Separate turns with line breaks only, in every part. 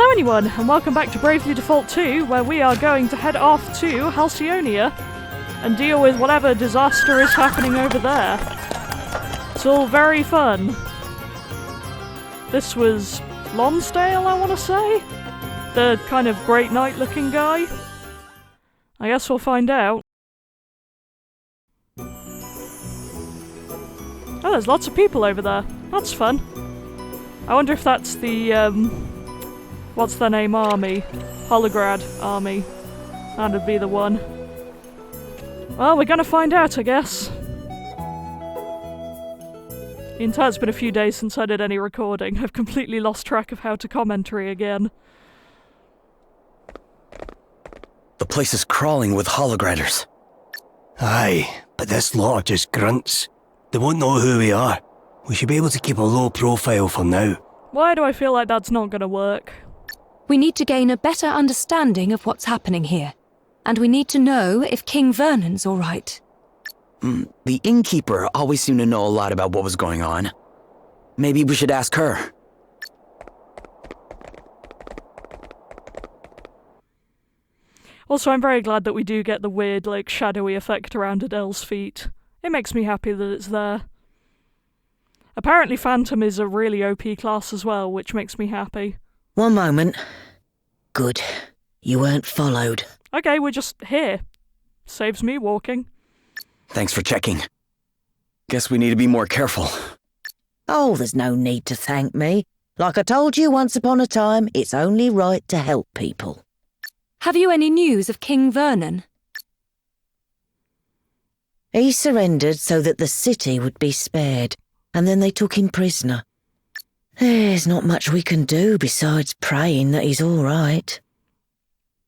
Hello anyone, and welcome back to Bravely Default 2, where we are going to head off to Halcyonia and deal with whatever disaster is happening over there. It's all very fun. This was Lonsdale, I want to say? The kind of Great Knight looking guy? I guess we'll find out. Oh, there's lots of people over there. That's fun. I wonder if that's the, what's their name, army? Holograd army. That'd be the one. Well, we're gonna find out, I guess. The entire, it's been a few days since I did any recording. I've completely lost track of how to commentary again.
The place is crawling with holograders.
Aye, but this lot are just grunts. They won't know who we are. We should be able to keep a low profile for now.
Why do I feel like that's not gonna work?
We need to gain a better understanding of what's happening here. And we need to know if King Vernon's all right.
The innkeeper always seemed to know a lot about what was going on. Maybe we should ask her.
Also, I'm very glad that we do get the weird, like, shadowy effect around Adele's feet. It makes me happy that it's there. Apparently Phantom is a really OP class as well, which makes me happy.
One moment. Good. You weren't followed.
Okay, we're just here. Saves me walking.
Thanks for checking. Guess we need to be more careful.
Oh, there's no need to thank me. Like I told you once upon a time, it's only right to help people.
Have you any news of King Vernon?
He surrendered so that the city would be spared, and then they took him prisoner. There's not much we can do besides praying that he's all right.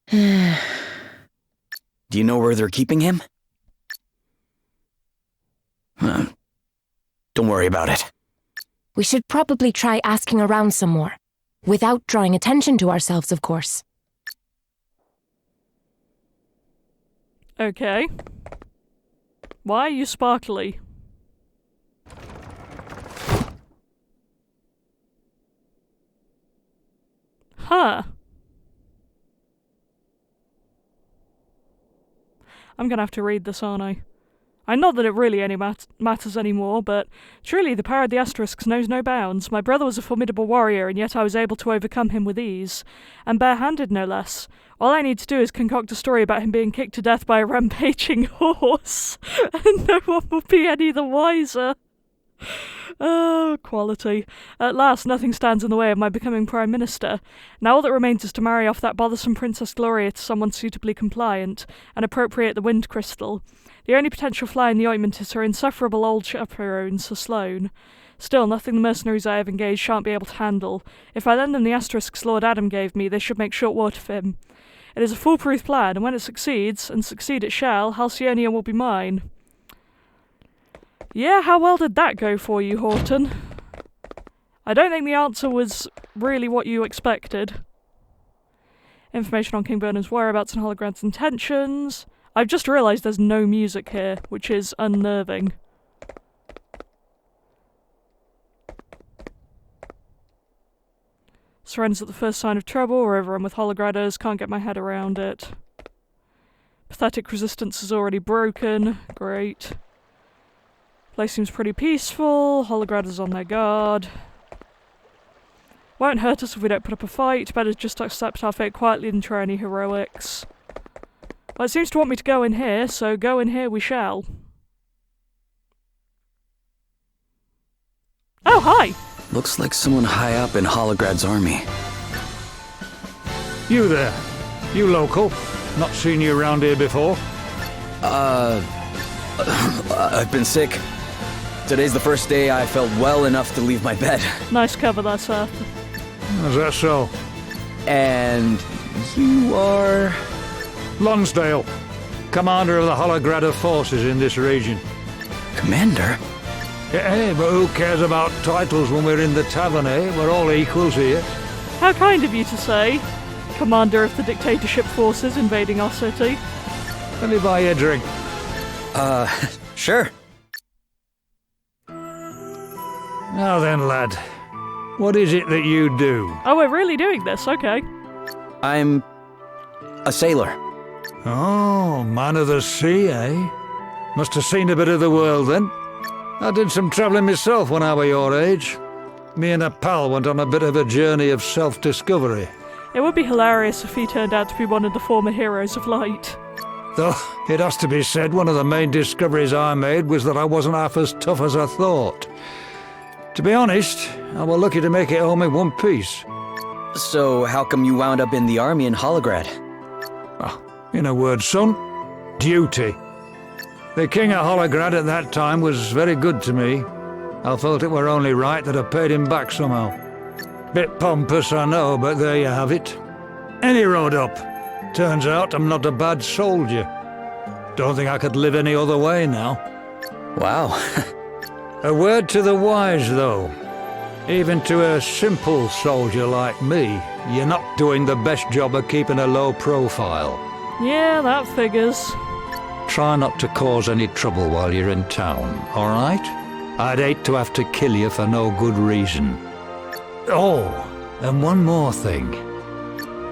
Do you know where they're keeping him? Don't worry about it.
We should probably try asking around some more. Without drawing attention to ourselves, of course.
Okay. Why are you sparkly? Huh. I'm gonna have to read this, aren't I? Not that it really any matters anymore, but truly the power of the Asterisks knows no bounds. My brother was a formidable warrior, and yet I was able to overcome him with ease. And bare-handed, no less. All I need to do is concoct a story about him being kicked to death by a rampaging horse, and no one will be any the wiser. Oh, quality. At last, nothing stands in the way of my becoming Prime Minister. Now all that remains is to marry off that bothersome Princess Gloria to someone suitably compliant, and appropriate the wind crystal. The only potential fly in the ointment is her insufferable old chaperone, Sir Sloane. Still, nothing the mercenaries I have engaged shan't be able to handle. If I lend them the asterisks Lord Adam gave me, they should make short work of him. It is a foolproof plan, and when it succeeds, and succeed it shall, Halcyonia will be mine. Yeah, how well did that go for you, Horton? I don't think the answer was really what you expected. Information on King Vernon's whereabouts and Holograd's intentions. I've just realised there's no music here, which is unnerving. Surrenders at the first sign of trouble, wherever I'm with Holograders, can't get my head around it. Pathetic resistance is already broken, great. Place seems pretty peaceful, Holograders on their guard. Won't hurt us if we don't put up a fight, better just accept our fate quietly than try any heroics. Well, it seems to want me to go in here, so go in here we shall. Oh, hi!
Looks like someone high up in Holograd's army.
You there? You local? Not seen you around here before?
I've been sick. Today's the first day I felt well enough to leave my bed.
Nice cover there, sir.
Is that so?
And you are...
Lonsdale, commander of the Holograder forces in this region.
Commander?
Hey, but who cares about titles when we're in the tavern, eh? We're all equals here.
How kind of you to say, commander of the dictatorship forces invading our city.
Let me buy you a drink.
Sure.
Now then, lad. What is it that you do?
Oh, we're really doing this, okay.
I'm a sailor.
Oh, man of the sea, eh? Must have seen a bit of the world then. I did some travelling myself when I were your age. Me and a pal went on a bit of a journey of self-discovery.
It would be hilarious if he turned out to be one of the former heroes of light.
Though, it has to be said, one of the main discoveries I made was that I wasn't half as tough as I thought. To be honest, I was lucky to make it home in one piece.
So how come you wound up in the army in Holograd?
Oh, in a word, son, duty. The King of Holograd at that time was very good to me. I felt it were only right that I paid him back somehow. Bit pompous, I know, but there you have it. Any road up. Turns out I'm not a bad soldier. Don't think I could live any other way now.
Wow.
A word to the wise, though. Even to a simple soldier like me, you're not doing the best job of keeping a low profile.
Yeah, that figures.
Try not to cause any trouble while you're in town, all right? I'd hate to have to kill you for no good reason. Oh, and one more thing.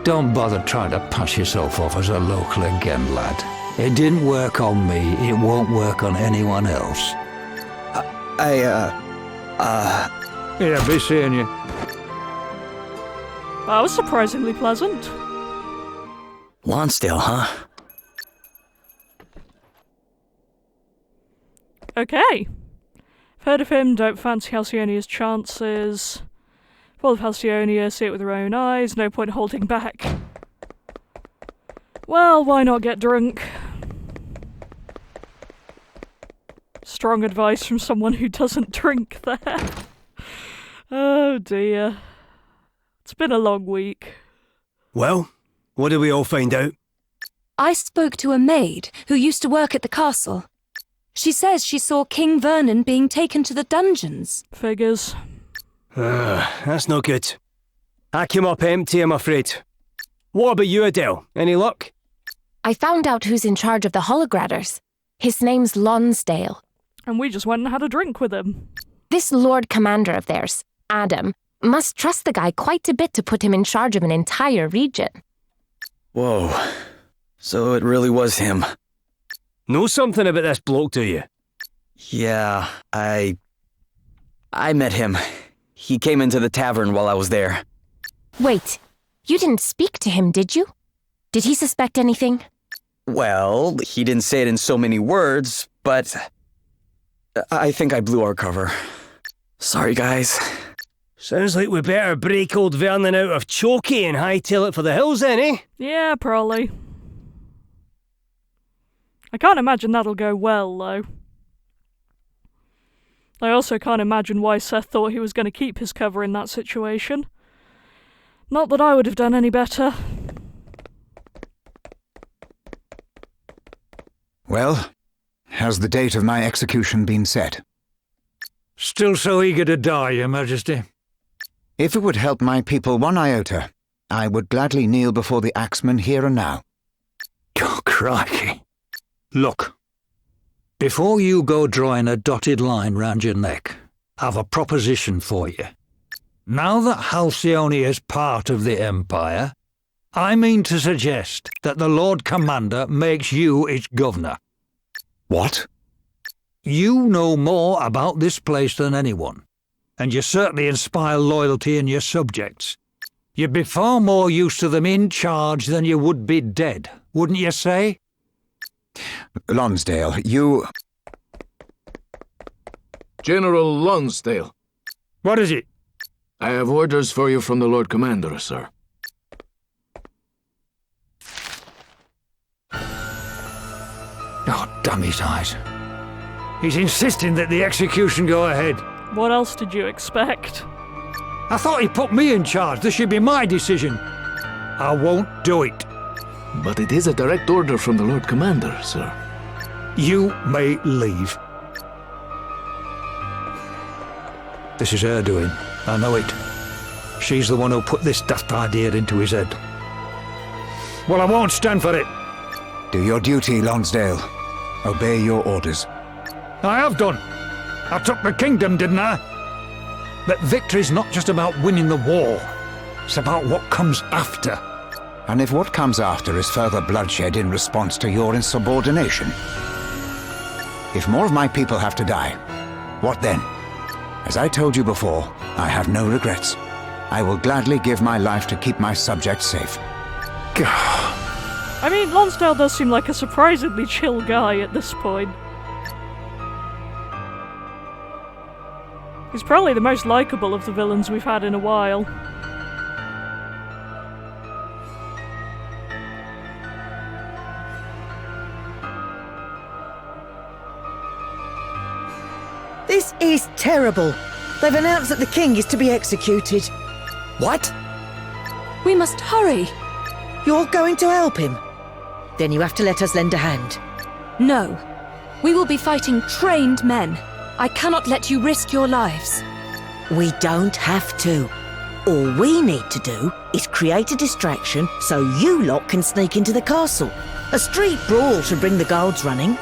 Don't bother trying to pass yourself off as a local again, lad. It didn't work on me, it won't work on anyone else. Yeah, be seeing you.
That was surprisingly pleasant.
Lonsdale, huh?
Okay. I've heard of him, don't fancy Halcyonia's chances. Full of Halcyonia, see it with your own eyes, no point holding back. Well, why not get drunk? Strong advice from someone who doesn't drink there. Oh dear. It's been a long week.
Well, what did we all find out?
I spoke to a maid who used to work at the castle. She says she saw King Vernon being taken to the dungeons.
Figures.
That's no good. I came up empty, I'm afraid. What about you, Adele? Any luck?
I found out who's in charge of the Holograders. His name's Lonsdale.
And we just went and had a drink with him.
This Lord Commander of theirs, Adam, must trust the guy quite a bit to put him in charge of an entire region.
Whoa. So it really was him.
Know something about this bloke, do you?
Yeah, I met him. He came into the tavern while I was there.
Wait, you didn't speak to him, did you? Did he suspect anything?
Well, he didn't say it in so many words, but I think I blew our cover. Sorry, guys.
Sounds like we better break old Vernon out of Chokey and hightail it for the hills then, eh?
Yeah, probably. I can't imagine that'll go well, though. I also can't imagine why Seth thought he was going to keep his cover in that situation. Not that I would have done any better.
Well, has the date of my execution been set?
Still so eager to die, Your Majesty?
If it would help my people one iota, I would gladly kneel before the axeman here and now.
Oh, crikey. Look, before you go drawing a dotted line round your neck, I've a proposition for you. Now that Halcyonia is part of the Empire, I mean to suggest that the Lord Commander makes you its governor.
What?
You know more about this place than anyone, and you certainly inspire loyalty in your subjects. You'd be far more used to them in charge than you would be dead, wouldn't you say?
Lonsdale, you...
General Lonsdale.
What is it?
I have orders for you from the Lord Commander, sir.
Oh, damn his eyes. He's insisting that the execution go ahead.
What else did you expect?
I thought he put me in charge. This should be my decision. I won't do it.
But it is a direct order from the Lord Commander, sir.
You may leave. This is her doing. I know it. She's the one who put this daft idea into his head. Well, I won't stand for it.
Do your duty, Lonsdale. Obey your orders.
I have done. I took the kingdom, didn't I? that victory's not just about winning the war. It's about what comes after.
And if what comes after is further bloodshed in response to your insubordination? If more of my people have to die, what then? As I told you before, I have no regrets. I will gladly give my life to keep my subjects safe.
I mean, Lonsdale does seem like a surprisingly chill guy at this point. He's probably the most likeable of the villains we've had in a while.
This is terrible. They've announced that the king is to be executed.
What?
We must hurry.
You're going to help him? Then you have to let us lend a hand.
No. We will be fighting trained men. I cannot let you risk your lives.
We don't have to. All we need to do is create a distraction so you lot can sneak into the castle. A street brawl should bring the guards running.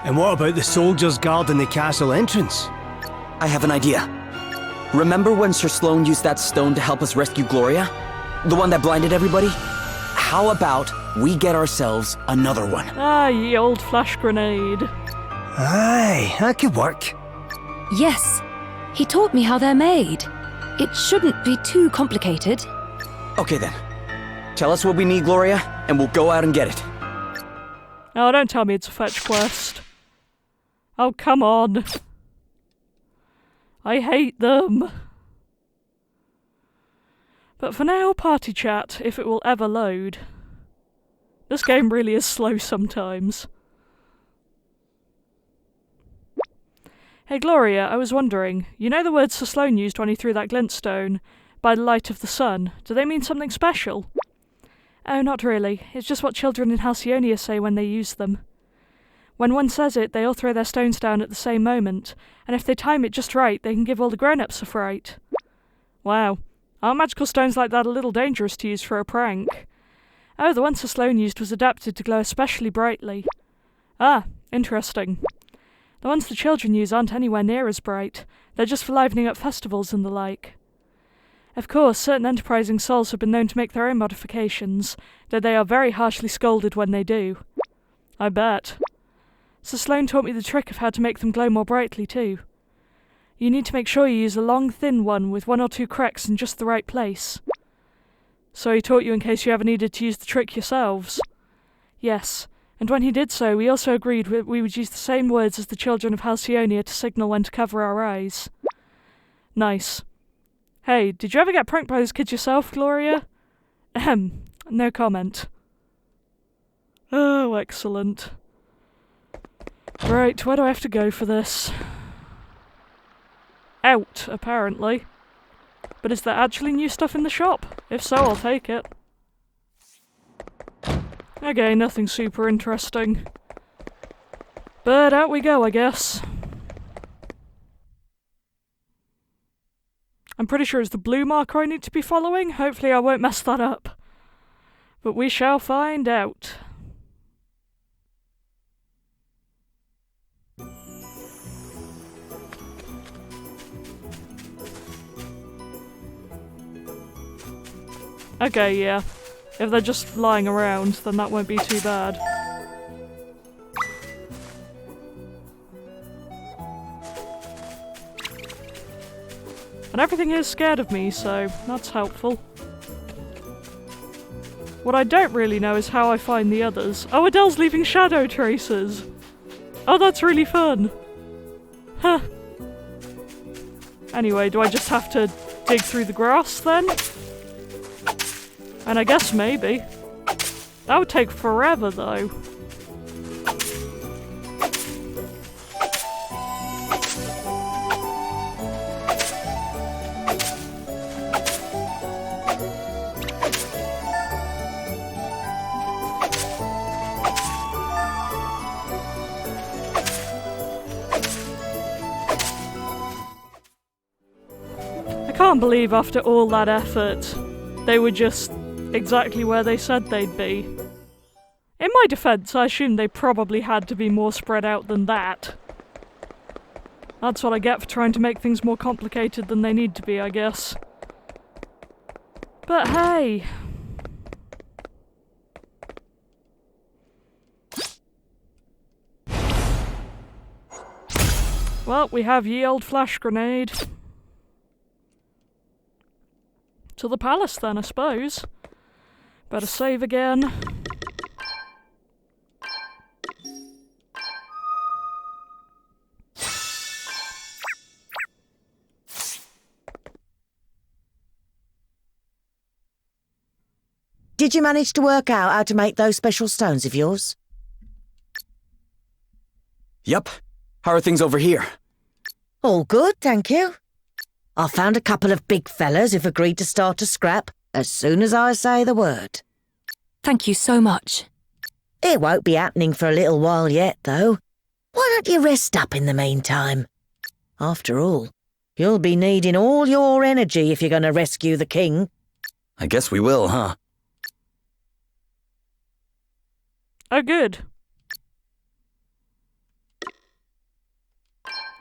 And what about the soldiers guarding the castle entrance?
I have an idea. Remember when Sir Sloane used that stone to help us rescue Gloria? The one that blinded everybody? How about we get ourselves another one?
Ah, ye old flash grenade.
Aye, that could work.
Yes. He taught me how they're made. It shouldn't be too complicated.
Okay then. Tell us what we need, Gloria, and we'll go out and get it.
Oh, don't tell me it's a fetch quest. Oh, come on. I hate them. But for now, party chat, if it will ever load. This game really is slow sometimes. Hey Gloria, I was wondering, you know the words Sir Sloane used when he threw that glintstone? By the light of the sun. Do they mean something special? Oh, not really. It's just what children in Halcyonia say when they use them. When one says it, they all throw their stones down at the same moment, and if they time it just right, they can give all the grown-ups a fright. Wow. Aren't magical stones like that a little dangerous to use for a prank? Oh, the one Sir Sloane used was adapted to glow especially brightly. Ah, interesting. The ones the children use aren't anywhere near as bright. They're just for livening up festivals and the like. Of course, certain enterprising souls have been known to make their own modifications, though they are very harshly scolded when they do. I bet. Sir Sloane taught me the trick of how to make them glow more brightly too. You need to make sure you use a long, thin one with 1 or 2 cracks in just the right place. So he taught you in case you ever needed to use the trick yourselves? Yes, and when he did so, we also agreed we would use the same words as the children of Halcyonia to signal when to cover our eyes. Nice. Hey, did you ever get pranked by those kids yourself, Gloria? Ahem, no comment. Oh, excellent. Right, where do I have to go for this? Out, apparently. But is there actually new stuff in the shop? If so, I'll take it. Okay, nothing super interesting. But out we go, I guess. I'm pretty sure it's the blue marker I need to be following. Hopefully I won't mess that up. But we shall find out. Okay, yeah. If they're just lying around, then that won't be too bad. And everything is scared of me, so that's helpful. What I don't really know is how I find the others. Oh, Adele's leaving shadow traces! Oh, that's really fun! Huh. Anyway, do I just have to dig through the grass, then? And I guess maybe. That would take forever, though. I can't believe after all that effort, they were just exactly where they said they'd be. In my defense, I assume they probably had to be more spread out than that. That's what I get for trying to make things more complicated than they need to be, I guess. But hey... Well, we have ye old flash grenade. To the palace then, I suppose. Better save again.
Did you manage to work out how to make those special stones of yours?
Yup. How are things over here?
All good, thank you. I found a couple of big fellas who've agreed to start a scrap as soon as I say the word.
Thank you so much.
It won't be happening for a little while yet, though. Why don't you rest up in the meantime? After all, you'll be needing all your energy if you're going to rescue the king.
I guess we will, huh?
Oh, good.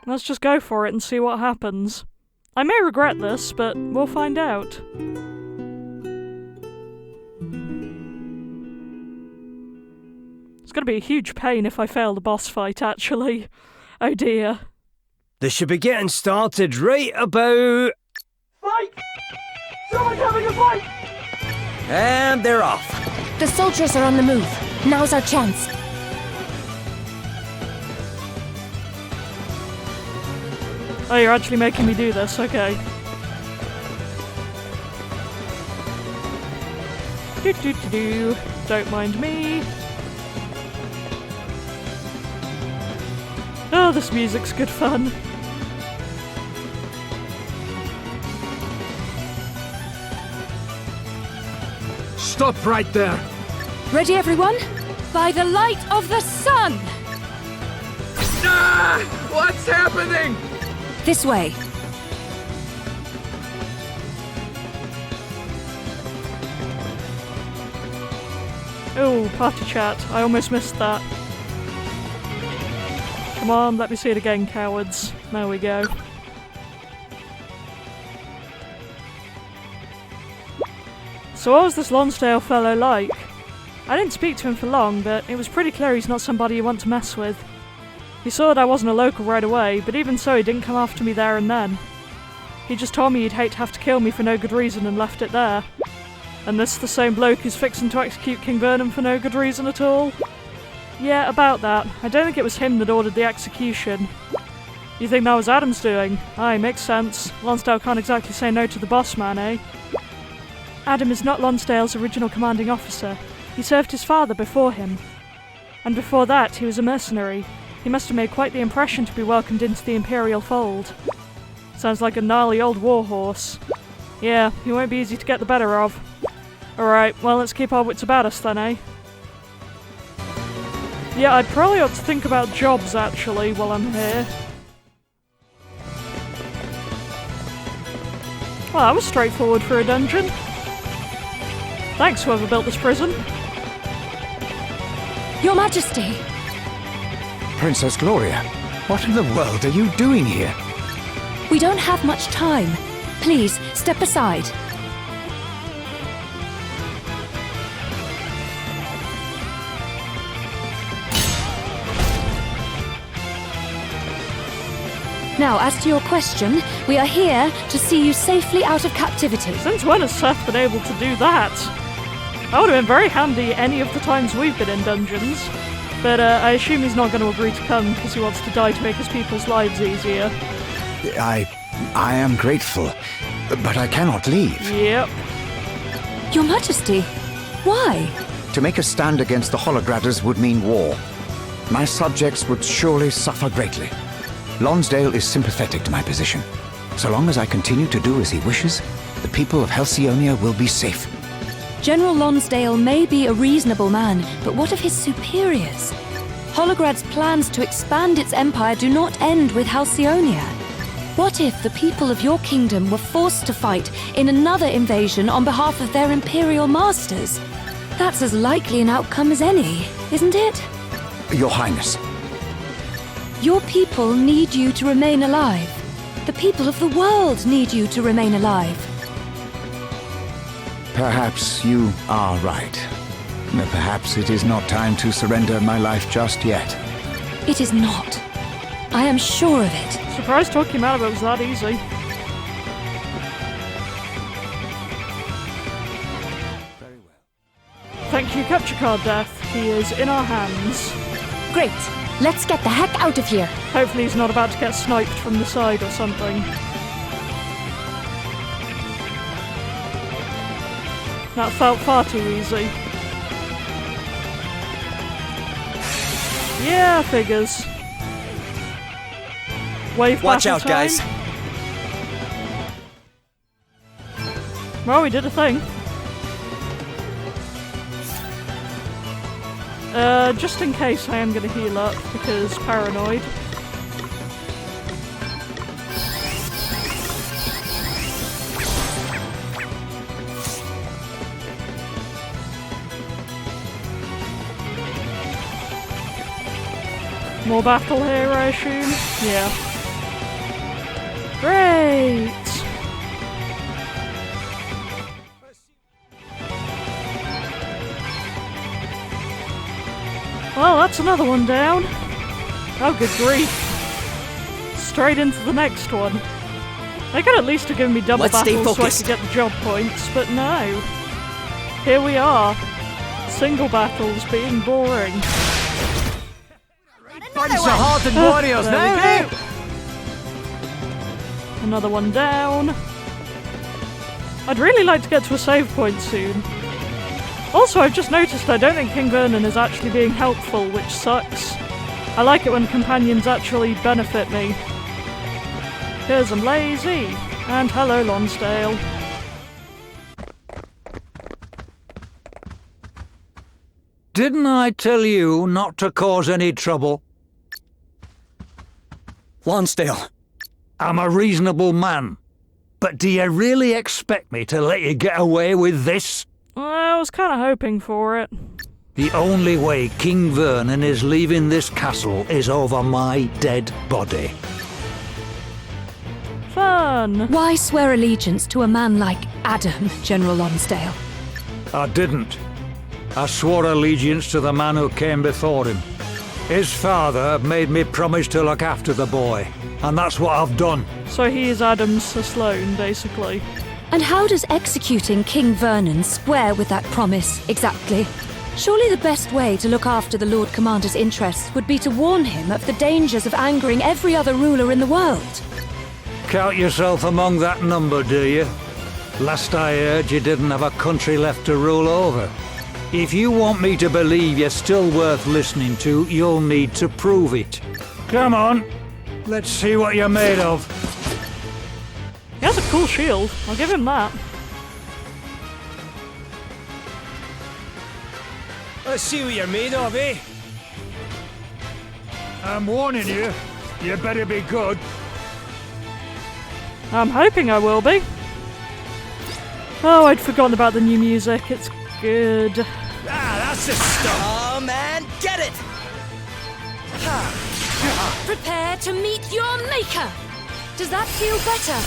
Let's just go for it and see what happens. I may regret this, but we'll find out. It's gonna be a huge pain if I fail the boss fight, actually. Oh dear.
They should be getting started right about...
Fight! Someone's having a fight!
And they're off.
The soldiers are on the move. Now's our chance.
Oh, you're actually making me do this, okay. Do. Don't mind me. Oh, this music's good fun.
Stop right there!
Ready, everyone? By the light of the sun!
Ah! What's happening?
This way.
Oh, party chat. I almost missed that. Come on, let me see it again, cowards. There we go. So what was this Lonsdale fellow like? I didn't speak to him for long, but it was pretty clear he's not somebody you want to mess with. He saw that I wasn't a local right away, but even so he didn't come after me there and then. He just told me he'd hate to have to kill me for no good reason and left it there. And this the same bloke who's fixing to execute King Vernon for no good reason at all? Yeah, about that. I don't think it was him that ordered the execution. You think that was Adam's doing? Aye, makes sense. Lonsdale can't exactly say no to the boss man, eh? Adam is not Lonsdale's original commanding officer. He served his father before him. And before that, he was a mercenary. He must have made quite the impression to be welcomed into the Imperial fold. Sounds like a gnarly old warhorse. Yeah, he won't be easy to get the better of. Alright, well let's keep our wits about us then, eh? Yeah, I probably ought to think about jobs actually while I'm here. Well, that was straightforward for a dungeon. Thanks whoever built this prison.
Your Majesty!
Princess Gloria, what in the world are you doing here?
We don't have much time. Please, step aside. Now, as to your question, we are here to see you safely out of captivity.
Since when has Seth been able to do that? That would have been very handy any of the times we've been in dungeons. But I assume he's not going to agree to come because he wants to die to make his people's lives easier.
I am grateful, but I cannot leave.
Yep.
Your Majesty, why?
To make a stand against the Hologradders would mean war. My subjects would surely suffer greatly. Lonsdale is sympathetic to my position. So long as I continue to do as he wishes, the people of Halcyonia will be safe.
General Lonsdale may be a reasonable man, but what of his superiors? Holograd's plans to expand its empire do not end with Halcyonia. What if the people of your kingdom were forced to fight in another invasion on behalf of their imperial masters? That's as likely an outcome as any, isn't it?
Your Highness.
Your people need you to remain alive. The people of the world need you to remain alive.
Perhaps you are right. Perhaps it is not time to surrender my life just yet.
It is not. I am sure of it.
Surprised talking about it was that easy.
Very well.
Thank you, Capture Card Death. He is in our hands.
Great. Let's get the heck out of here.
Hopefully he's not about to get sniped from the side or something. That felt far too easy. Yeah, figures. Wave
Watch
battle
out,
time.
guys.
Well, we did a thing. Just in case I am going to heal up, because paranoid. More battle here, I assume? Yeah. Great! Well, that's another one down. Oh, good grief. Straight into the next one. They could at least have given me double
Let's stay
battles so I
focused.
could get the job points, but no. Here we are. Single battles being boring.
Bunch of hardened warriors
There
now,
we go. Another one down. I'd really like to get to a save point soon. Also, I've just noticed I don't think King Vernon is actually being helpful, which sucks. I like it when companions actually benefit me. Here's I'm lazy. And hello, Lonsdale.
Didn't I tell you not to cause any trouble?
Lonsdale.
I'm a reasonable man. But do you really expect me to let you get away with this?
I was kind of hoping for it.
The only way King Vernon is leaving this castle is over my dead body.
Fun.
Why swear allegiance to a man like Adam, General Lonsdale?
I didn't. I swore allegiance to the man who came before him. His father made me promise to look after the boy, and that's what I've done.
So he is Adam's Sir Sloane, basically.
And how does executing King Vernon square with that promise, exactly? Surely the best way to look after the Lord Commander's interests would be to warn him of the dangers of angering every other ruler in the world.
Count yourself among that number, do you? Last I heard, you didn't have a country left to rule over. If you want me to believe you're still worth listening to, you'll need to prove it. Come on, let's see what you're made of.
He has a cool shield. I'll give him that.
Let's see what you're made of, eh?
I'm warning you, you better be good.
I'm hoping I will be. Oh, I'd forgotten about the new music. It's good.
Ah, that's the stuff!
Oh man, get it!
Prepare to meet your maker! Does that feel better?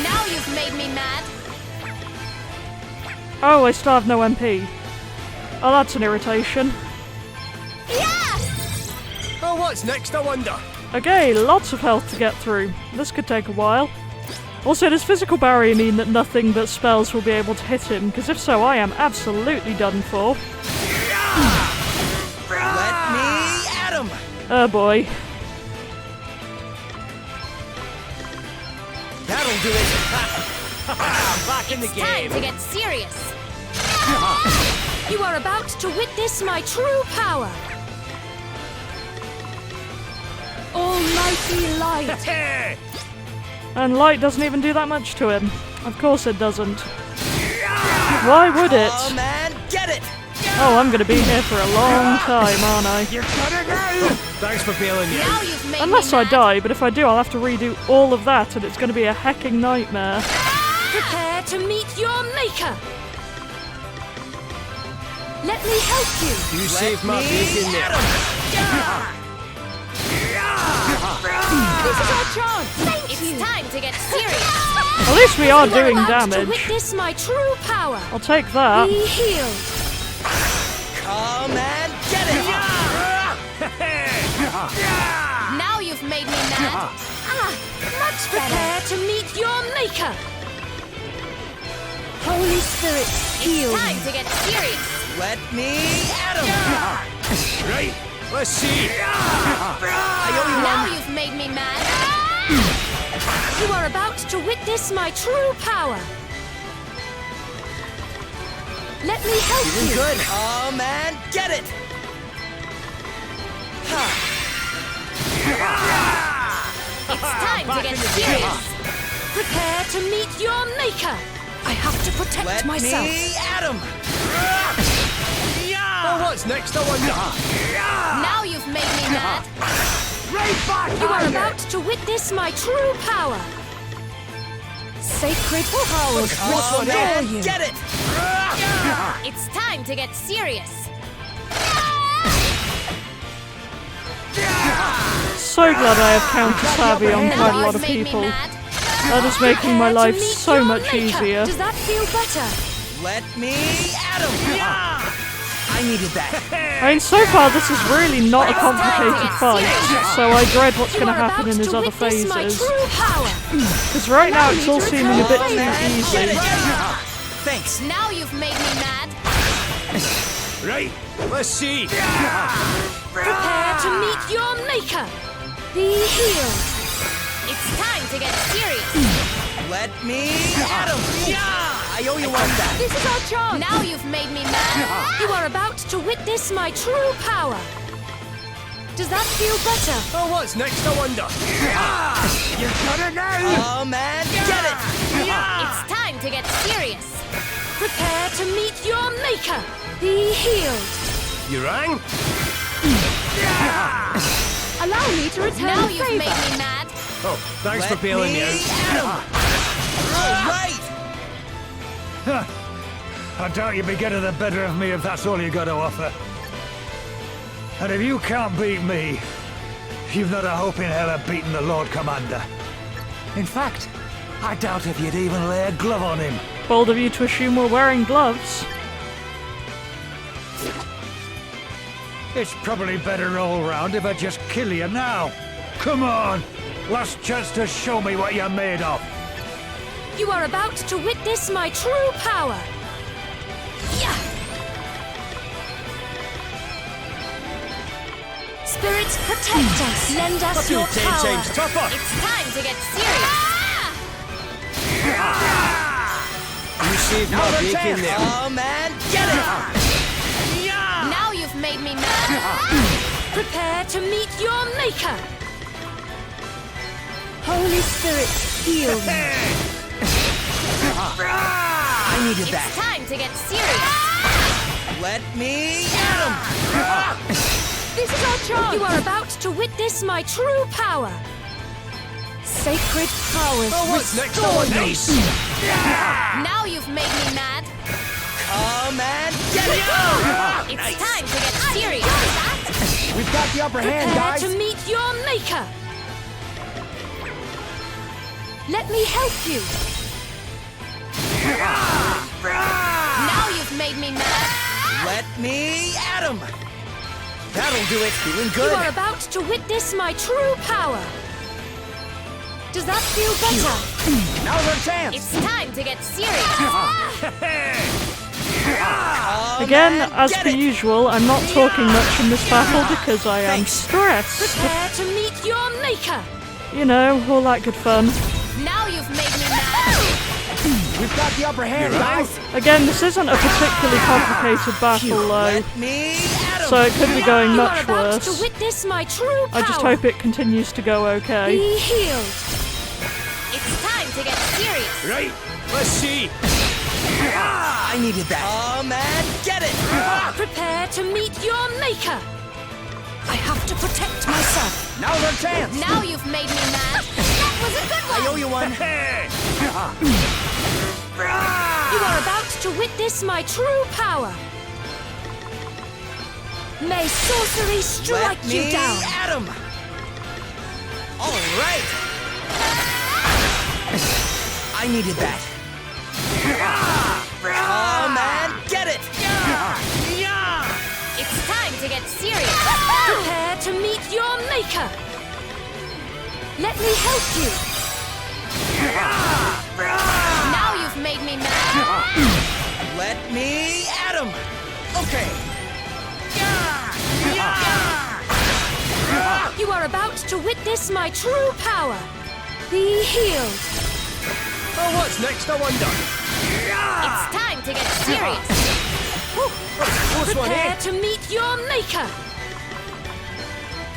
Now you've made me mad.
Oh, I still have no MP. Oh, that's an irritation.
Oh, what's next, I wonder?
Okay, lots of health to get through. This could take a while. Also, does physical barrier mean that nothing but spells will be able to hit him? Because if so, I am absolutely done for.
Let me at him!
Oh boy.
That'll do it! I'm back in the
Time
game!
to get serious.
You are about to witness my true power! Almighty light!
Hey!
And light doesn't even do that much to him. Of course it doesn't. Why would it?
Oh man, get it!
Oh, I'm gonna be here for a long time, aren't I?
Thanks for bailing me
Now
out.
you've made
Unless
me
I
mad.
die, but if I do, I'll have to redo all of that, and it's gonna be a hecking nightmare.
Prepare to meet your maker! Let me help you!
You saved my bacon there.
This is our chance! Thank you!
It's time to get serious.
At least we are
You
doing
about to
damage.
witness my true power!
I'll take that.
Be healed!
Come and get it!
Now you've made me mad.
Much prepare to meet your maker! Holy Spirit, heal me!
Time to get serious.
Let me at him!
Right, let's see.
Now you've made me mad.
You are about to witness my true power! Let me help you!
Good. Come and get it!
It's time to get serious.
Prepare to meet your maker! I have to protect
Let
myself!
me at him!
Oh, what's next? I wonder.
Now you've made me mad.
You are about to witness my true power! Sacred powers
Come
restore
and
you!
get it!
It's time to get serious.
So glad I have counter savvy on quite a
Now
lot
you've
of
made me
people.
mad.
That is making my
Prepare to
life
meet
so
your
much
maker.
easier.
Does that feel better?
Let me at him! I needed that.
I mean, so far this is really not a complicated fight, so I dread what's going to happen in his other
witness my
phases.
true power!
Because right now it's all seeming a bit too easy.
Thanks.
Now you've made me mad.
Right, let's see.
Prepare to meet your maker! Be healed!
It's time to get serious.
Let me at him! I owe you one back.
This is our chance!
Now you've made me mad.
You are about to witness my true power! Does that feel better?
Oh, what's next? I wonder. You got it now.
Come and get it!
It's time to get serious.
Prepare to meet your maker! Be healed!
You rang?
Allow me to return
Now
the
you've
favor.
made me mad.
Oh, thanks
Let
for bailing
me
me out.
at him! All right!
I doubt you'd be getting the better of me if that's all you got to offer. And if you can't beat me, you've not a hope in hell of beating the Lord Commander. In fact, I doubt if you'd even lay a glove on him.
Bold of you to assume we're wearing gloves.
It's probably better all round if I just kill you now. Come on! Last chance to show me what you're made of.
You are about to witness my true power! Yeah! Spirits, protect us! Lend us your power!
Tougher.
It's time to get serious.
You saved my bacon there.
Come and get it!
Now you've made me mad.
Prepare to meet your maker! Holy Spirit, heal me!
I needed
It's
that.
time to get serious.
Let me at him!
This is our chance! You are about to witness my true power! Sacred powers
Oh, what's next? I
restore
wonder.
you!
Now you've made me mad.
Come and get it!
It's time to get serious.
We've got the upper hand,
Prepare
guys.
to meet your maker! Let me help you!
Now you've made me mad.
Let me at him! That'll do it. Feeling
You
good.
are about to witness my true power! Does that feel better?
Now's our chance.
It's time to get serious.
Come
Again,
and
as
get
per
it.
usual, I'm not talking much in this battle because I am stressed.
Prepare to meet your maker!
You know, all that good fun.
Now you've made me mad.
We've got the upper hand, guys.
Again, this isn't a particularly complicated battle though,
Let me at him!
so it could be going
You are
much
about to
worse.
witness my true power!
I just hope it continues to go okay.
Be healed!
It's time to get serious.
Right, let's see.
I needed that. Come and get it!
Prepare to meet your maker! I have to protect myself!
Now's our chance.
Now you've made me mad. That was a good
I
one.
owe you one.
You are about to witness my true power! May sorcery strike
Let
you
me
down!
at him! All right! I needed that. Come and get it!
It's time to get serious.
Prepare to meet your maker. Let me help you.
Now you've made me mad.
Let me at him! Okay.
You are about to witness my true power. Be healed.
Oh, what's next? I wonder.
It's time to get serious.
Close one,
Prepare
eh?
to meet your maker.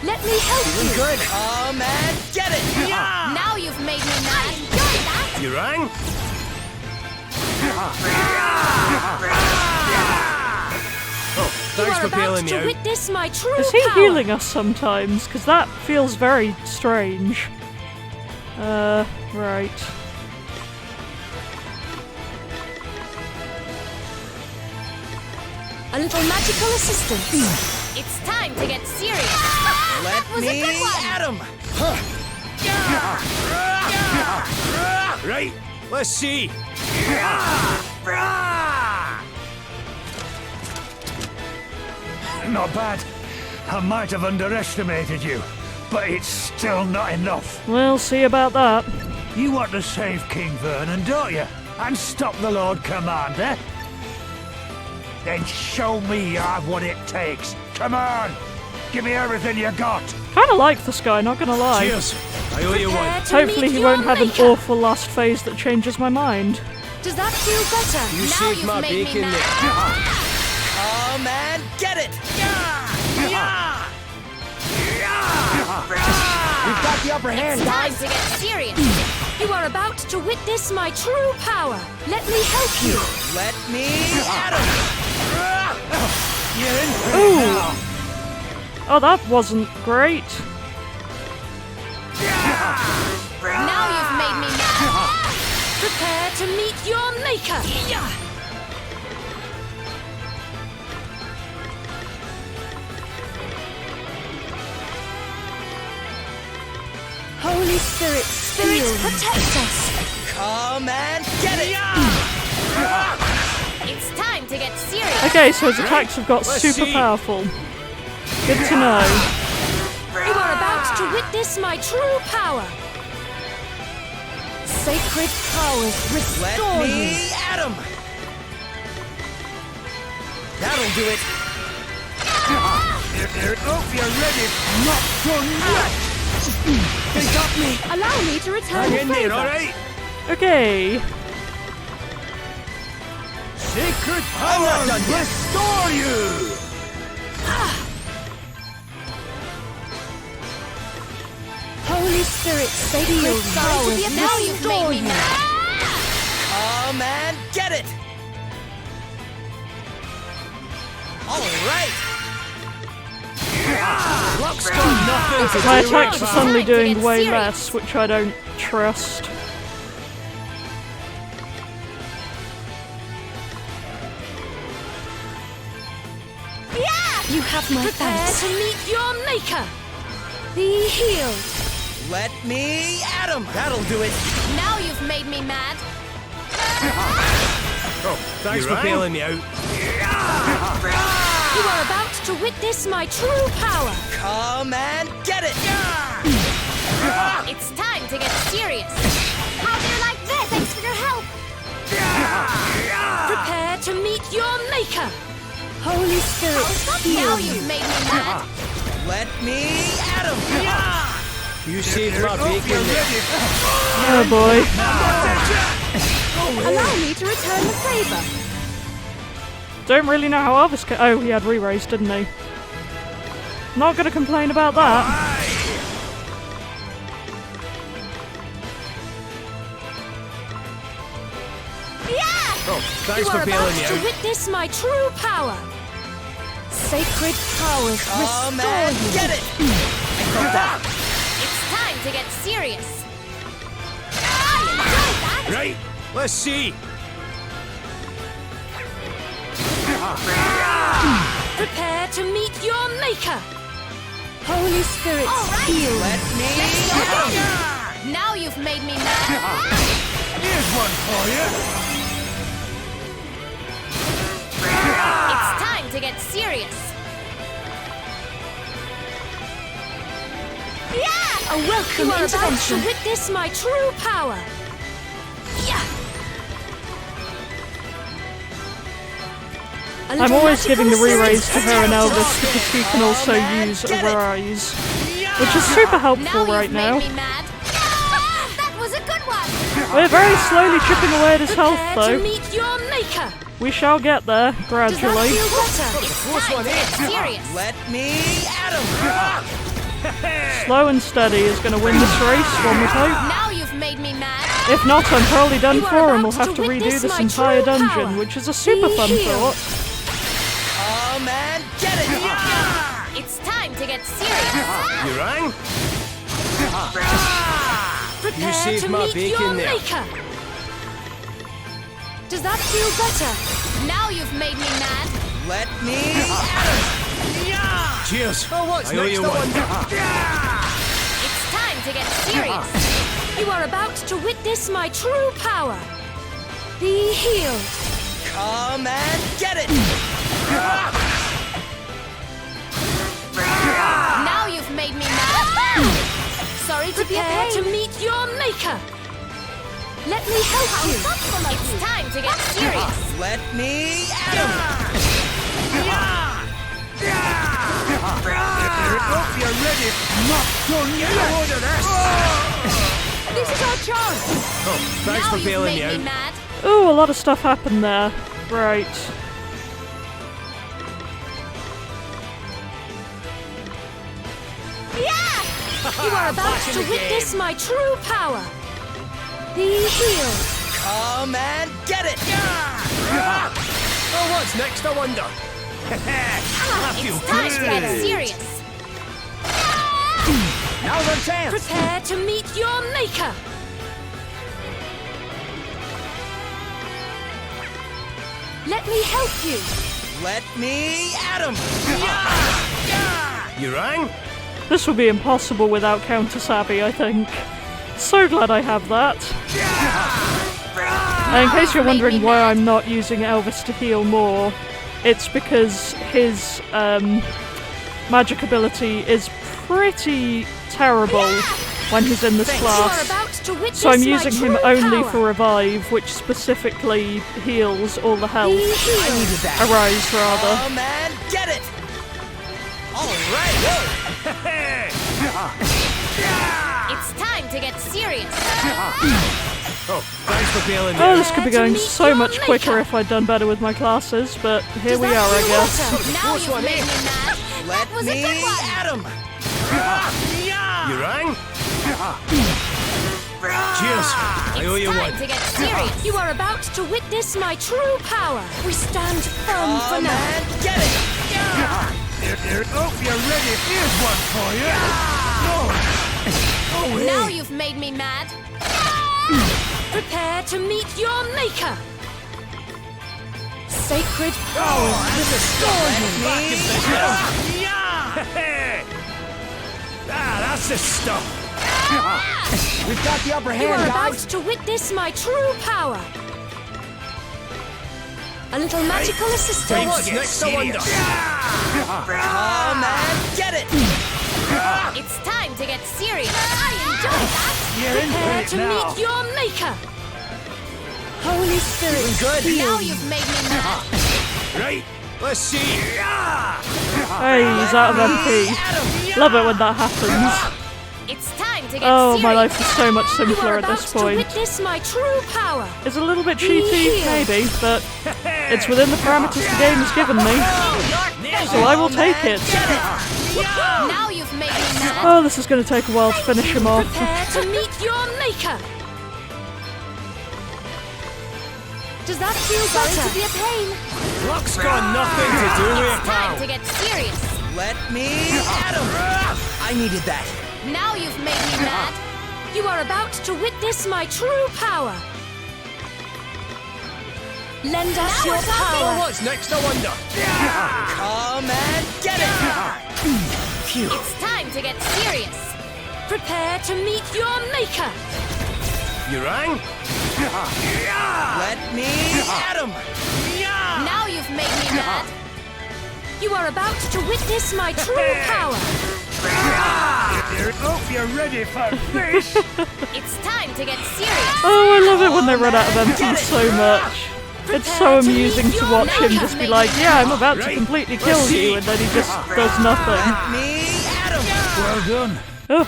Let me help you.
Good.
Come and get it!
Now you've made me mad. Enjoy that.
You rang? Oh,
You
thanks
are
for
about
bailing me
to
out.
witness my true
Is he
power.
healing us sometimes? Because that feels very strange. Right.
A little magical assistance.
It's time to get serious.
Let
That was a
me
good one.
at him!
Right, let's see.
Not bad. I might have underestimated you, but it's still not enough.
We'll see about that.
You want to save King Vernon, don't you? And stop the Lord Commander? Then show me you have what it takes. Come on! Give me everything you got!
Kinda like this guy, not gonna lie.
Cheers. I owe you one.
Prepare to
Hopefully
meet
he
your
won't have an
maker.
awful last phase that changes my mind.
Does that feel better?
You
Now
saved
you've
my
made me
bacon
mad.
there.
Come and get it!
We've got the upper hand,
It's time
guys.
to get serious.
You are about to witness my true power. Let me help you.
Let me at him!
You're in for it now.
Oh, that wasn't great.
Now you've made me mad.
Prepare to meet your maker. Holy Spirit, protect us.
Come and get it!
It's time to get serious.
Okay, so his attacks have got
Let's
super
see.
powerful. Good to know.
You are about to witness my true power. Sacred powers
Let
restore you.
me at him! That'll do it!
Oh, you're ready. Not done yet.
They got me!
Allow me to return
Hang
the
in there,
favor.
all right?
Okay.
Sacred powers restore you.
Holy Spirit, sacred powers
Now you've
restore
made me
you.
mad.
Come and get it! All right!
Luck's got nothing to
My
do
attacks
with
are
that.
suddenly
Time to
doing
get
way
serious.
less, which I don't trust.
You have my thanks. Prepare to meet your maker. Be healed.
Let me at him! That'll do it!
Now you've made me mad.
Oh, thanks for bailing me out.
You are about to witness my true power.
Come and get it!
It's time to get serious. How do you like this? Thanks for your help.
Prepare to meet your maker. Holy Spirit,
Now
heal you.
you've made me mad.
Let me at him!
You saved my bacon there.
Oh boy.
Allow me to return the favor.
Don't really know how Elvis oh, he had re-raise, didn't he? Not gonna complain about that.
Oh, thanks
You
for
are
bailing
about
me
to
out.
witness my true power. Sacred powers
Come
restore
and
you.
get it!
It's time to get serious. I enjoyed that.
Right, let's see.
Prepare to meet your maker. Holy Spirit, heal.
Let me...
Now you've made me mad.
Here's one for you.
It's time to get serious.
A welcome intervention.
To witness my true power.
I'm always giving the re-raise to her and Elvis because she can also use Aurora's, which is super helpful right now.
That was a good one.
We're very slowly chipping away at his health
Prepare
though.
to meet your maker.
We shall get there, gradually.
It's time to get serious.
Let me at him!
Slow and steady is going to win this race, one would hope.
Now you've made me mad.
If not, I'm probably done
You are
for and we'll
about
have
to
to redo
witness
this
my
entire
true
dungeon,
power.
which is a super fun
healed.
thought.
Come and get it!
It's time to get serious.
You rang?
Prepare
saved
to
my
meet
bacon
your
there.
maker. Does that feel better? Now you've made me mad.
Let me at him!
Cheers.
Oh, what's
I owe
next?
you
I
one.
wonder.
It's time to get serious. You are about to witness my true power. Be healed.
Come and get it!
Now you've made me mad. Sorry to be a pain. To meet your maker. Let me help you. It's time to get serious.
Let me at him!
Hope you're ready. Not done yet. Order this.
This is our chance.
Oh, thanks
Now
for
you've
bailing me
made me
out.
mad.
Ooh, a lot of stuff happened there. Right.
You are about to witness my true power. Be healed.
Come and get it!
Oh, what's next, I wonder?
It's time to get serious.
Now's our chance!
Prepare to meet your maker. Let me help you.
Let me at him!
You rang?
This would be impossible without Counter Savvy, I think. So glad I have that. And in case you're wondering why I'm not using Elvis to heal more, it's because his magic ability is pretty terrible when he's in this
You are
class.
about to witness
So I'm
my
using him
true
only
power.
for Revive, which specifically heals all the health.
Be healed.
Arise, rather.
Come and get it! Alright!
It's time to get serious.
Oh, thanks for bailing me
Oh,
out.
this could be
to
going
meet
so
your
much quicker
maker.
if I'd done better with my classes, but here
Does
we
that
are, I
feel
guess.
better? Now
Close
you've
one,
made
eh?
me mad.
Let
That was a
me
good one.
at him!
You rang? Cheers. I owe you
Time
one.
to get serious. You are about to witness my true power. We stand firm for
Come
now.
and get it!
Oh, you're ready. Here's one for you.
Now you've made me mad. Prepare to meet your maker. Sacred power restore you.
That's the stuff.
We've got the upper
You are
hand,
about
guys.
to witness my true power. A little magical assistance.
What's next, I wonder?
Come and get it!
It's time to get serious. I enjoy that.
You're in
Prepare
it
to
now.
meet your maker. Holy Spirit,
good.
Now you've made me mad.
Right, let's see.
Hey, he's out of MP. Love it when that happens.
It's time to get
Oh,
serious.
my life is so much
You
simpler
are
at
about
this
to
point.
witness my true power.
It's a little bit cheaty, maybe, but it's within the parameters the game has given me, so I will take it.
Now you've made me mad.
Oh, this is going to take a while to finish him off.
Prepare to meet your maker. Does that feel better? To be a pain.
Luck's got nothing to do with it,
It's time
pal.
to get serious.
Let me at him! I needed that.
Now you've made me mad. You are about to witness my true power. Lend us your
Oh,
power.
what's next, I wonder?
Come and get it!
Phew.
It's time to get serious. Prepare to meet your maker.
You rang?
Let me at him!
Now you've made me mad. You are about to witness my true power.
Hope you're ready for this!
It's time to get serious.
Oh, I love it when they run out of empties so much. It's so amusing to watch him just be like, yeah, I'm about to completely kill you, and then he just does nothing.
Well done.
Ugh.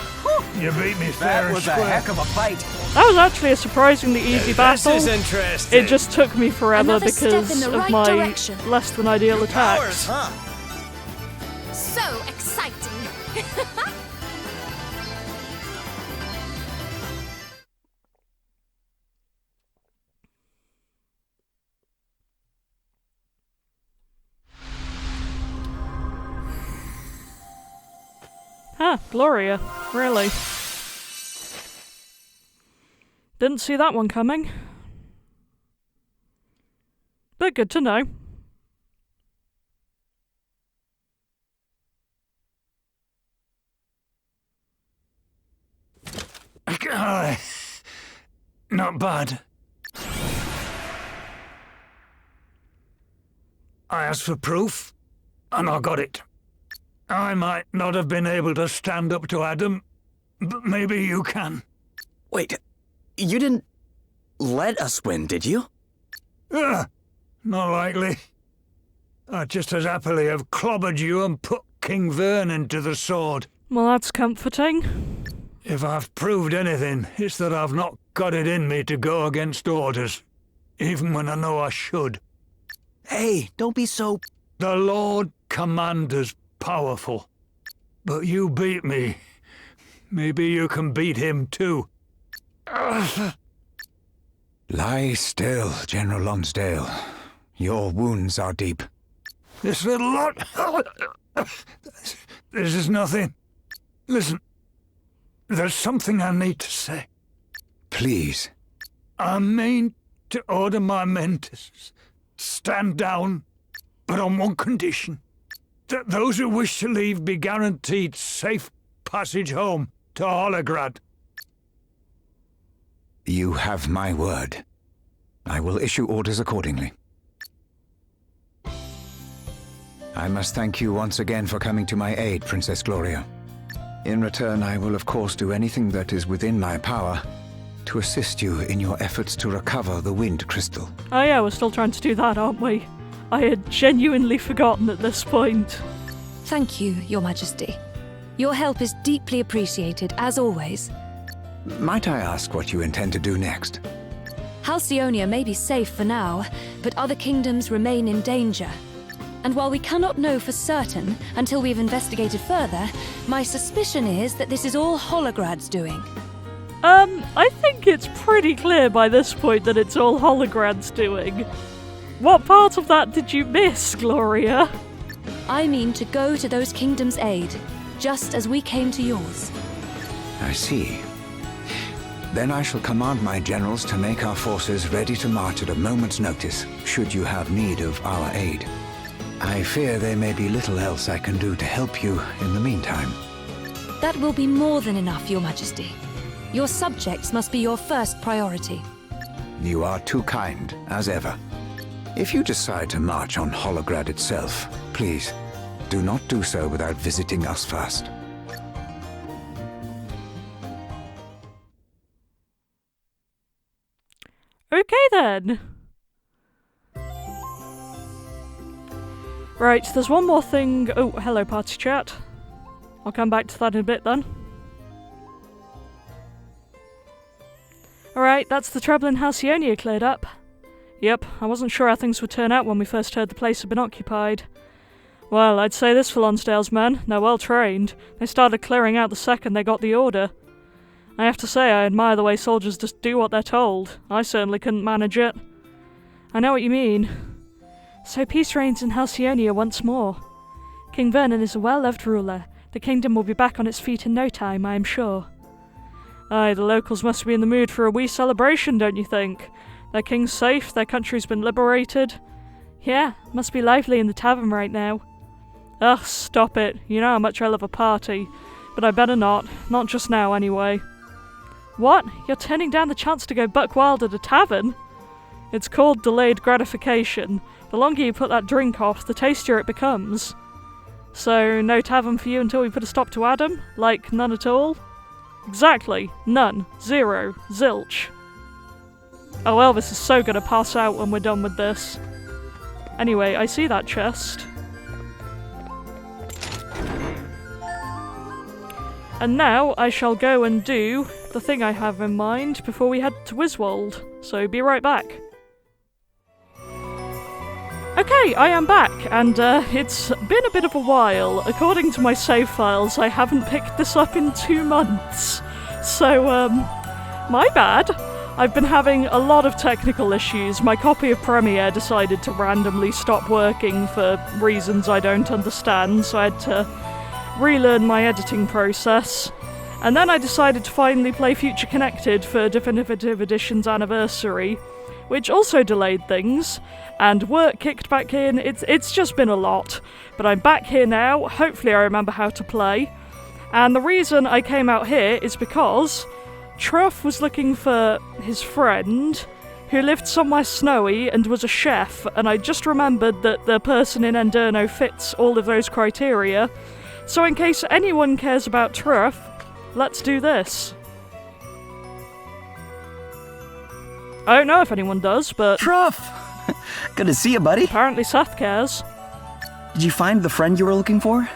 You beat me fair and
Was a
square.
heck of a fight.
That was actually a surprisingly easy battle.
This is interesting.
It just took me forever
Another step
because
in the
of
right
my
direction.
less than ideal
Powers,
attacks.
huh?
So exciting.
Huh, Gloria. Really? Didn't see that one coming. But good to know.
Not bad. I asked for proof, and I got it. I might not have been able to stand up to Adam, but maybe you can.
Wait, you didn't let us win, did you?
Not likely. I'd just as happily have clobbered you and put King Vernon to the sword.
Well, that's comforting.
If I've proved anything, it's that I've not got it in me to go against orders, even when I know I should.
Hey, don't be so...
The Lord Commander's powerful, but you beat me. Maybe you can beat him too.
Lie still, General Lonsdale. Your wounds are deep.
This little lot... This is nothing. Listen, there's something I need to say.
Please.
I mean to order my men to stand down, but on one condition. That those who wish to leave be guaranteed safe passage home to Holograd.
You have my word. I will issue orders accordingly. I must thank you once again for coming to my aid, Princess Gloria. In return, I will of course do anything that is within my power to assist you in your efforts to recover the Wind Crystal.
Oh yeah, we're still trying to do that, aren't we? I had genuinely forgotten at this point.
Thank you, Your Majesty. Your help is deeply appreciated, as always.
Might I ask what you intend to do next?
Halcyonia may be safe for now, but other kingdoms remain in danger. And while we cannot know for certain until we've investigated further, my suspicion is that this is all Holograd's doing.
I think it's pretty clear by this point that it's all Holograd's doing. What part of that did you miss, Gloria?
I mean to go to those kingdoms' aid, just as we came to yours.
I see. Then I shall command my generals to make our forces ready to march at a moment's notice, should you have need of our aid. I fear there may be little else I can do to help you in the meantime.
That will be more than enough, Your Majesty. Your subjects must be your first priority.
You are too kind, as ever. If you decide to march on Holograd itself, please, do not do so without visiting us first.
Okay then. Right, there's one more thing. Oh, hello party chat. I'll come back to that in a bit then. Alright, that's the trouble in Halcyonia cleared up. Yep, I wasn't sure how things would turn out when we first heard the place had been occupied. Well, I'd say this for Lonsdale's men, they're well trained. They started clearing out the second they got the order. I have to say I admire the way soldiers just do what they're told. I certainly couldn't manage it. I know what you mean. So peace reigns in Halcyonia once more. King Vernon is a well-loved ruler. The kingdom will be back on its feet in no time, I am sure. Aye, the locals must be in the mood for a wee celebration, don't you think? Their king's safe, their country's been liberated. Yeah, must be lively in the tavern right now. Ugh, stop it. You know how much I love a party. But I better not. Not just now, anyway. What? You're turning down the chance to go buck wild at a tavern? It's called delayed gratification. The longer you put that drink off, the tastier it becomes. So, no tavern for you until we put a stop to Adam? Like, none at all? Exactly. None. Zero. Zilch. Oh, Elvis is so gonna pass out when we're done with this. Anyway, I see that chest. And now I shall go and do the thing I have in mind before we head to Wiswold. So be right back. Okay, I am back, and it's been a bit of a while. According to my save files, I haven't picked this up in 2 months. So, my bad. I've been having a lot of technical issues. My copy of Premiere decided to randomly stop working for reasons I don't understand, so I had to relearn my editing process. And then I decided to finally play Future Connected for Definitive Edition's anniversary, which also delayed things, and work kicked back in. It's just been a lot. But I'm back here now, hopefully I remember how to play. And the reason I came out here is because Truff was looking for his friend, who lived somewhere snowy and was a chef, and I just remembered that the person in Enderno fits all of those criteria. So in case anyone cares about Truff, let's do this. I don't know if anyone does, but...
Truff! Good to see you, buddy.
Apparently Seth cares.
Did you find the friend you were looking for?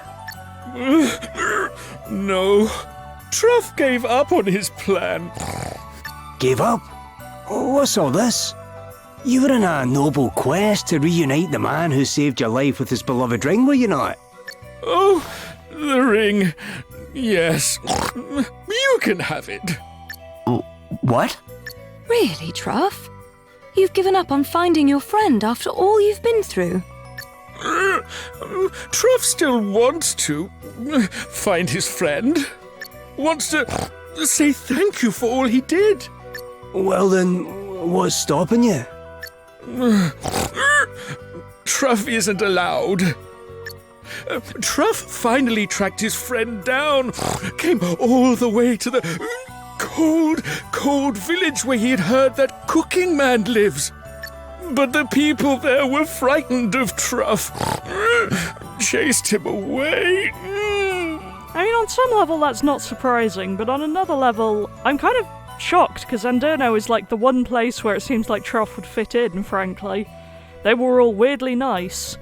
No. Truff gave up on his plan.
Gave up? What's all this? You were on a noble quest to reunite the man who saved your life with his beloved ring, were you not?
Oh, the ring. Yes. You can have it.
What?
Really, Truff? You've given up on finding your friend after all you've been through?
Truff still wants to find his friend. Wants to say thank you for all he did.
Well then, what's stopping you?
Truff isn't allowed. Truff finally tracked his friend down, came all the way to the cold village where he had heard that cooking man lives. But the people there were frightened of Truff, chased him away.
I mean, on some level that's not surprising, but on another level, I'm kind of shocked, because Enderno is like the one place where it seems like Truff would fit in, frankly. They were all weirdly nice.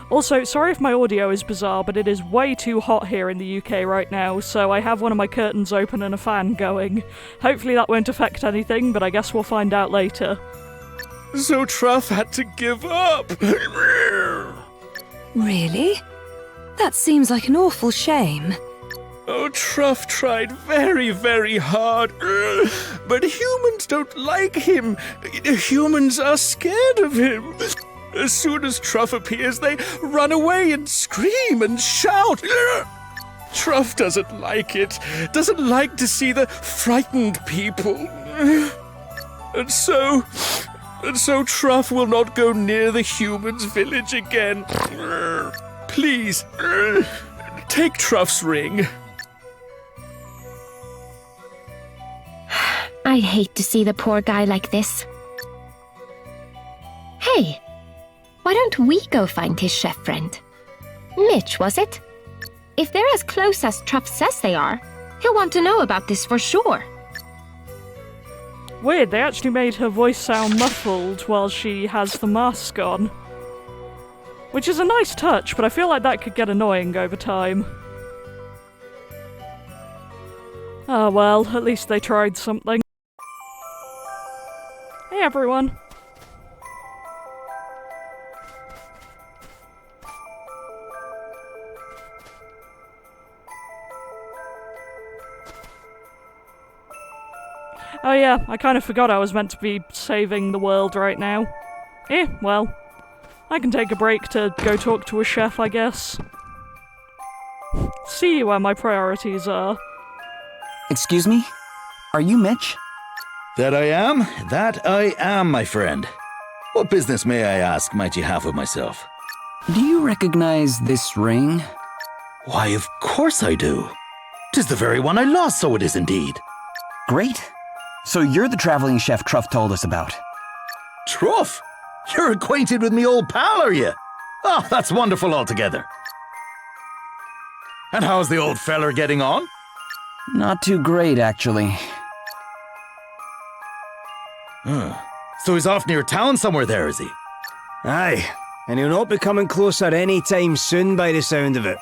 Also, sorry if my audio is bizarre, but it is way too hot here in the UK right now, so I have one of my curtains open and a fan going. Hopefully that won't affect anything, but I guess we'll find out later.
So Truff had to give up.
Really? That seems like an awful shame.
Oh, Truff tried very, very hard. But humans don't like him. Humans are scared of him. As soon as Truff appears, they run away and scream and shout. Truff doesn't like it. Doesn't like to see the frightened people. And so Truff will not go near the humans' village again. Please, take Truff's ring.
I hate to see the poor guy like this. Hey, why don't we go find his chef friend? Mitch, was it? If they're as close as Truff says they are, he'll want to know about this for sure.
Weird, they actually made her voice sound muffled while she has the mask on. Which is a nice touch, but I feel like that could get annoying over time. Ah well, at least they tried something. Hey everyone. Oh yeah, I kind of forgot I was meant to be saving the world right now. Well, I can take a break to go talk to a chef, I guess. See where my priorities are.
Excuse me? Are you Mitch?
That I am, my friend. What business, may I ask, might you have with myself?
Do you recognize this ring?
Why, of course I do. 'Tis the very one I lost, so it is indeed.
Great. So you're the traveling chef Truff told us about.
Truff? You're acquainted with me old pal, are you? Oh, that's wonderful altogether. And how's the old feller getting on?
Not too great, actually.
So he's off near town somewhere there, is he?
Aye, and he'll not be coming closer any time soon by the sound of it.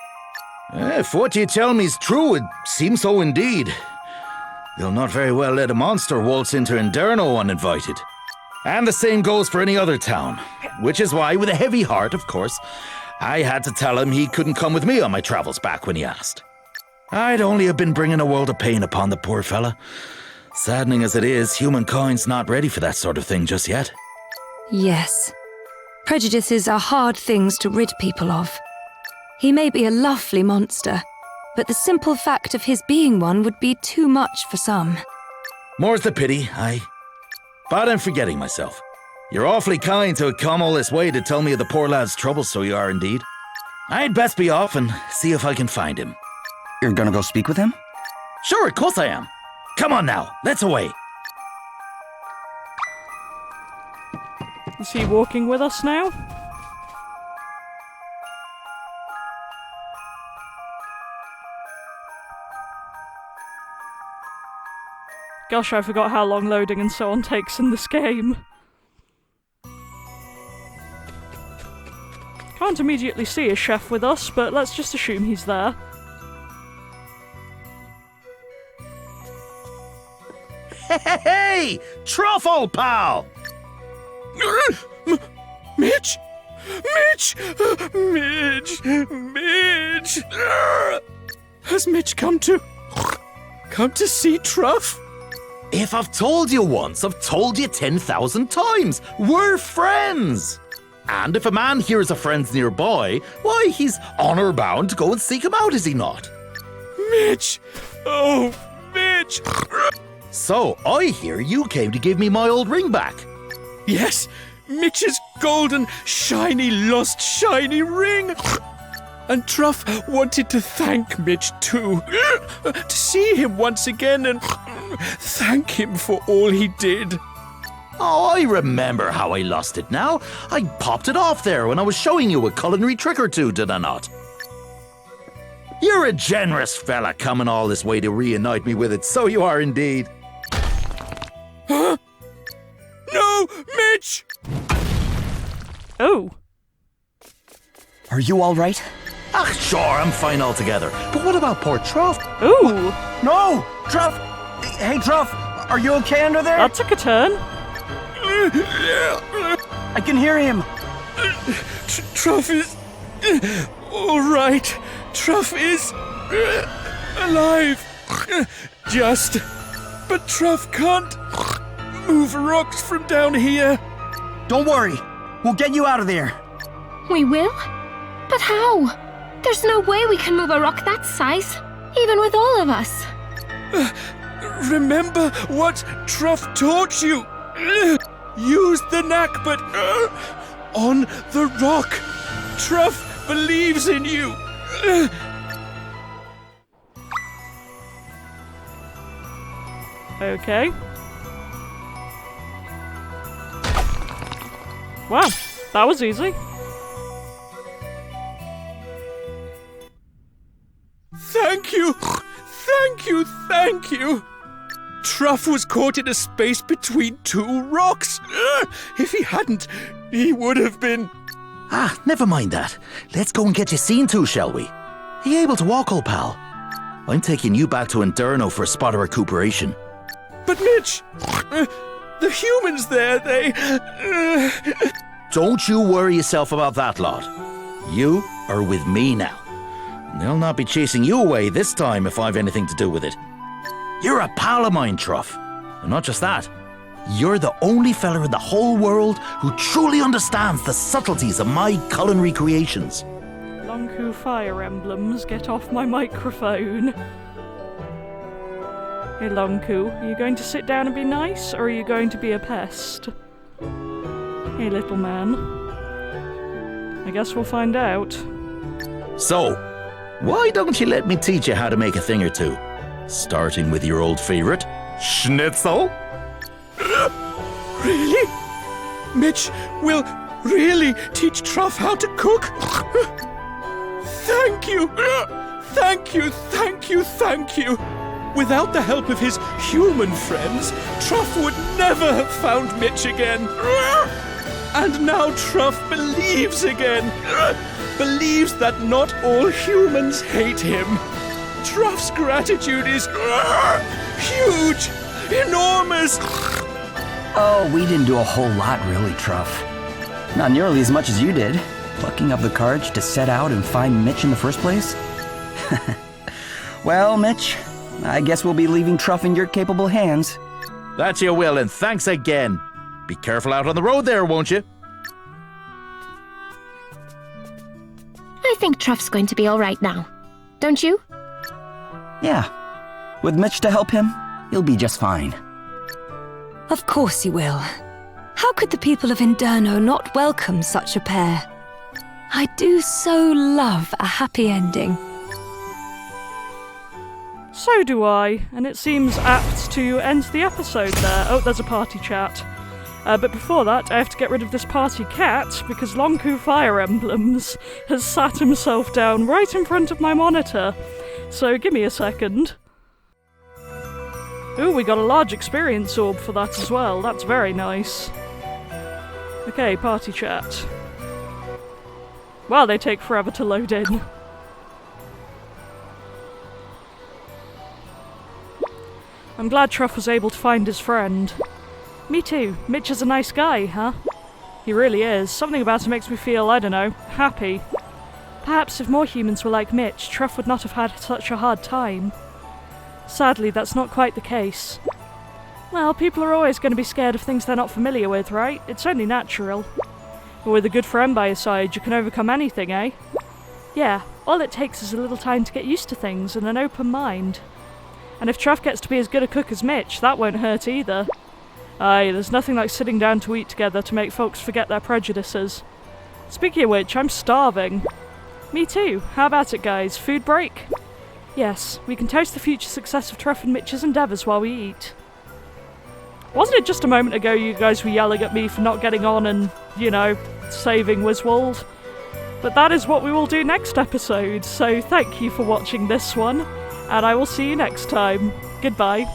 If what you tell me's true, it seems so indeed. They'll not very well let a monster waltz into Inderno uninvited. And the same goes for any other town. Which is why, with a heavy heart, of course, I had to tell him he couldn't come with me on my travels back when he asked. I'd only have been bringing a world of pain upon the poor fella. Saddening as it is, humankind's not ready for that sort of thing just yet.
Yes. Prejudices are hard things to rid people of. He may be a lovely monster, but the simple fact of his being one would be too much for some.
More's the pity, aye. But I'm forgetting myself. You're awfully kind to have come all this way to tell me of the poor lad's troubles, so you are indeed. I'd best be off and see if I can find him.
You're gonna go speak with him?
Sure, of course I am. Come on now, let's away.
Is he walking with us now? Gosh, I forgot how long loading and so on takes in this game. Can't immediately see a chef with us, but let's just assume he's there.
Hey! Truff, old pal!
Mitch! Mitch! Mitch! Mitch! Has Mitch come to see Truff?
If I've told you once, I've told you 10,000 times. We're friends! And if a man hears a friend's nearby, why, he's honor bound to go and seek him out, is he not?
Mitch! Oh, Mitch!
So, I hear you came to give me my old ring back.
Yes, Mitch's golden, shiny, lost shiny ring! And Truff wanted to thank Mitch too. To see him once again and thank him for all he did.
Oh, I remember how I lost it now. I popped it off there when I was showing you a culinary trick or two, did I not? You're a generous fella coming all this way to reunite me with it, so you are indeed.
Huh? No, Mitch!
Oh.
Are you alright?
Ah, sure, I'm fine altogether. But what about poor Truff?
Ooh!
No! Truff! Hey, Truff! Are you okay under there?
That took a turn.
I can hear him!
Truff is... all right. Truff is... alive. Just... but Truff can't... move rocks from down here.
Don't worry. We'll get you out of there.
We will? But how? There's no way we can move a rock that size, even with all of us.
Remember what Truff taught you. Use the knack, but on the rock. Truff believes in you.
Okay. Wow, that was easy.
Thank you! Thank you! Thank you! Truff was caught in a space between two rocks. If he hadn't, he would have been...
Ah, never mind that. Let's go and get you seen to, shall we? Are you able to walk, old pal? I'm taking you back to Inderno for a spot of recuperation.
But Mitch, the humans there, they...
Don't you worry yourself about that lot. You are with me now. They'll not be chasing you away this time if I've anything to do with it. You're a pal of mine, Truff. And not just that, you're the only fella in the whole world who truly understands the subtleties of my culinary creations.
Lonku Fire Emblems, get off my microphone. Hey Lonku, are you going to sit down and be nice, or are you going to be a pest? Hey little man. I guess we'll find out.
So, why don't you let me teach you how to make a thing or two? Starting with your old favorite, schnitzel?
Really? Mitch will really teach Truff how to cook? Thank you! Thank you, thank you, thank you! Without the help of his human friends, Truff would never have found Mitch again. And now Truff believes again. Believes that not all humans hate him. Truff's gratitude is huge, enormous.
Oh, we didn't do a whole lot, really, Truff. Not nearly as much as you did, plucking up the courage to set out and find Mitch in the first place. Well, Mitch, I guess we'll be leaving Truff in your capable hands.
That you will, and thanks again. Be careful out on the road there, won't you?
I think Truff's going to be all right now. Don't you?
Yeah. With Mitch to help him, he'll be just fine.
Of course he will. How could the people of Inderno not welcome such a pair? I do so love a happy ending.
So do I, and it seems apt to end the episode there. Oh, there's a party chat. But before that, I have to get rid of this party cat, because Lonku Fire Emblems has sat himself down right in front of my monitor. So give me a second. Ooh, we got a large experience orb for that as well. That's very nice. Okay, party chat. Wow, they take forever to load in. I'm glad Truff was able to find his friend. Me too. Mitch is a nice guy, huh? He really is. Something about him makes me feel, I don't know, happy. Perhaps if more humans were like Mitch, Truff would not have had such a hard time. Sadly, that's not quite the case. Well, people are always going to be scared of things they're not familiar with, right? It's only natural. But with a good friend by your side, you can overcome anything, eh? Yeah, all it takes is a little time to get used to things and an open mind. And if Truff gets to be as good a cook as Mitch, that won't hurt either. Aye, there's nothing like sitting down to eat together to make folks forget their prejudices. Speaking of which, I'm starving. Me too. How about it, guys? Food break? Yes, we can toast the future success of Truff and Mitch's endeavours while we eat. Wasn't it just a moment ago you guys were yelling at me for not getting on and, you know, saving Wiswold? But that is what we will do next episode, so thank you for watching this one, and I will see you next time. Goodbye.